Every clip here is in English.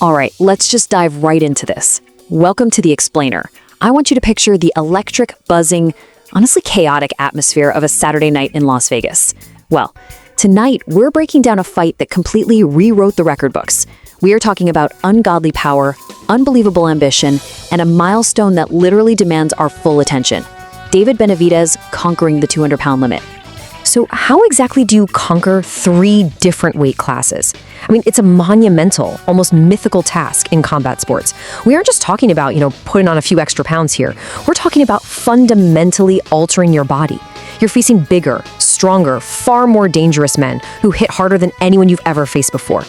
All right, let's just dive right into this. Welcome to The Explainer. I want you to picture the electric, buzzing, honestly chaotic atmosphere of a Saturday night in Las Vegas. Well, tonight we're breaking down a fight that completely rewrote the record books. We are talking about ungodly power, unbelievable ambition, and a milestone that literally demands our full attention. David Benavidez conquering the 200-pound limit. So how exactly do you conquer 3 different weight classes? I mean, it's a monumental, almost mythical task in combat sports. We aren't just talking about, putting on a few extra pounds here. We're talking about fundamentally altering your body. You're facing bigger, stronger, far more dangerous men who hit harder than anyone you've ever faced before.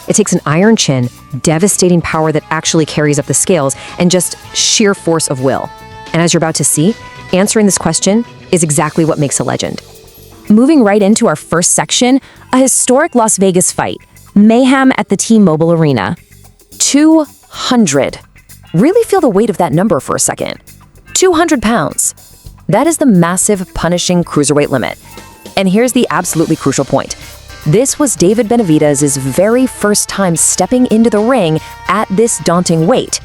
It takes an iron chin, devastating power that actually carries up the scales, and just sheer force of will. And as you're about to see, answering this question is exactly what makes a legend. Moving right into our first section, a historic Las Vegas fight. Mayhem at the T-Mobile Arena. 200. Really feel the weight of that number for a second. 200 pounds. That is the massive, punishing cruiserweight limit. And here's the absolutely crucial point. This was David Benavidez's very first time stepping into the ring at this daunting weight.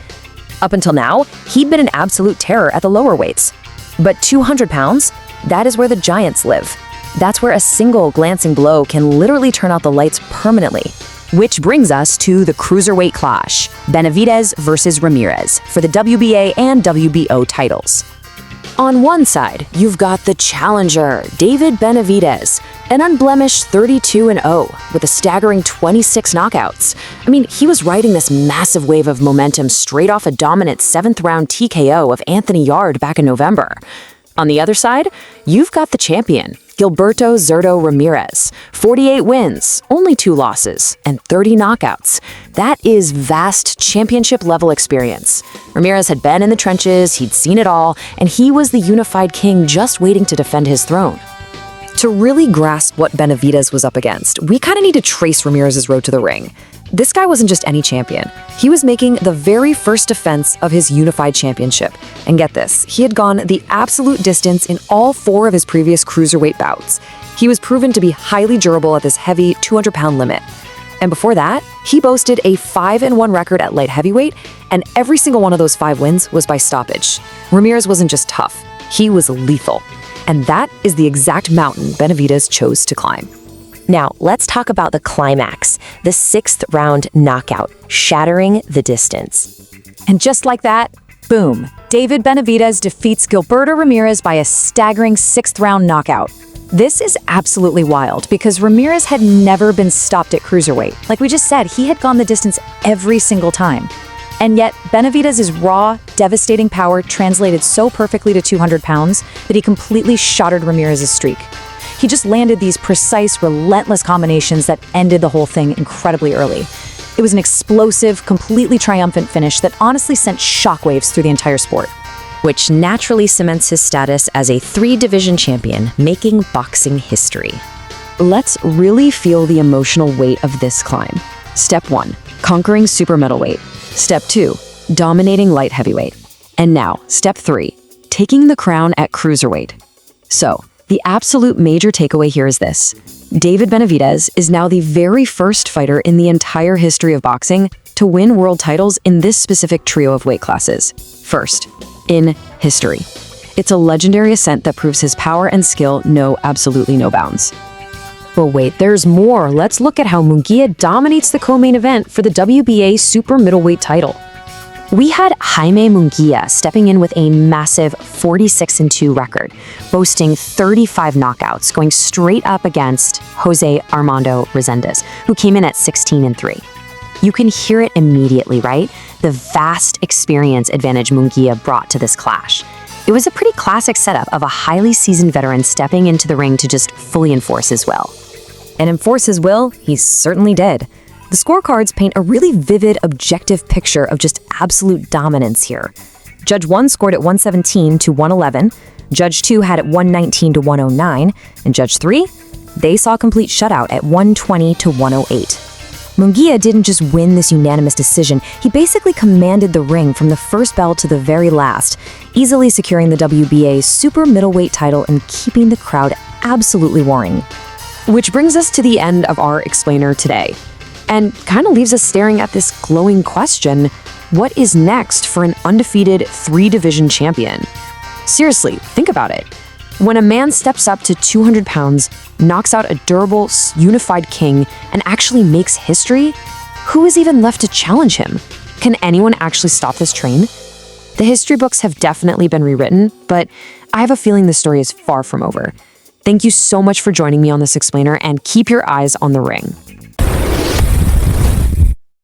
Up until now, he'd been an absolute terror at the lower weights. But 200 pounds? That is where the giants live. That's where a single glancing blow can literally turn out the lights permanently. Which brings us to the cruiserweight clash, Benavidez versus Ramirez, for the WBA and WBO titles. On one side, you've got the challenger, David Benavidez, an unblemished 32-0 with a staggering 26 knockouts. I mean, he was riding this massive wave of momentum straight off a dominant 7th-round TKO of Anthony Yarde back in November. On the other side, you've got the champion, Gilberto Zurdo Ramirez. 48 wins, only 2 losses, and 30 knockouts. That is vast championship-level experience. Ramirez had been in the trenches, he'd seen it all, and he was the unified king just waiting to defend his throne. To really grasp what Benavidez was up against, we kind of need to trace Ramirez's road to the ring. This guy wasn't just any champion. He was making the very first defense of his unified championship. And get this, he had gone the absolute distance in all 4 of his previous cruiserweight bouts. He was proven to be highly durable at this heavy 200-pound limit. And before that, he boasted a 5-1 record at light heavyweight, and every single one of those 5 wins was by stoppage. Ramirez wasn't just tough, he was lethal. And that is the exact mountain Benavidez chose to climb. Now, let's talk about the climax, the 6th round knockout, shattering the distance. And just like that, boom, David Benavidez defeats Gilberto Ramirez by a staggering 6th round knockout. This is absolutely wild because Ramirez had never been stopped at cruiserweight. Like we just said, he had gone the distance every single time. And yet, Benavidez's raw, devastating power translated so perfectly to 200 pounds that he completely shattered Ramirez's streak. He just landed these precise, relentless combinations that ended the whole thing incredibly early. It was an explosive, completely triumphant finish that honestly sent shockwaves through the entire sport. Which naturally cements his status as a 3-division champion, making boxing history. Let's really feel the emotional weight of this climb. Step 1, conquering super middleweight. Step 2, dominating light heavyweight. And now, Step 3, taking the crown at cruiserweight. So, the absolute major takeaway here is this. David Benavidez is now the very first fighter in the entire history of boxing to win world titles in this specific trio of weight classes. First, in history. It's a legendary ascent that proves his power and skill know absolutely no bounds. But wait, there's more. Let's look at how Munguia dominates the co-main event for the WBA super middleweight title. We had Jaime Munguia stepping in with a massive 46-2 record, boasting 35 knockouts, going straight up against Jose Armando Resendiz, who came in at 16-3. You can hear it immediately, right? The vast experience advantage Munguia brought to this clash. It was a pretty classic setup of a highly seasoned veteran stepping into the ring to just fully enforce his will. And enforce his will, he certainly did. The scorecards paint a really vivid, objective picture of just absolute dominance here. Judge 1 scored at 117-111, Judge 2 had it 119-109, and Judge 3, they saw a complete shutout at 120-108. Munguia didn't just win this unanimous decision, he basically commanded the ring from the first bell to the very last, easily securing the WBA super middleweight title and keeping the crowd absolutely roaring. Which brings us to the end of our explainer today. And kind of leaves us staring at this glowing question: what is next for an undefeated 3-division champion? Seriously, think about it. When a man steps up to 200 pounds, knocks out a durable, unified king, and actually makes history, who is even left to challenge him? Can anyone actually stop this train? The history books have definitely been rewritten, but I have a feeling the story is far from over. Thank you so much for joining me on this explainer, and keep your eyes on the ring.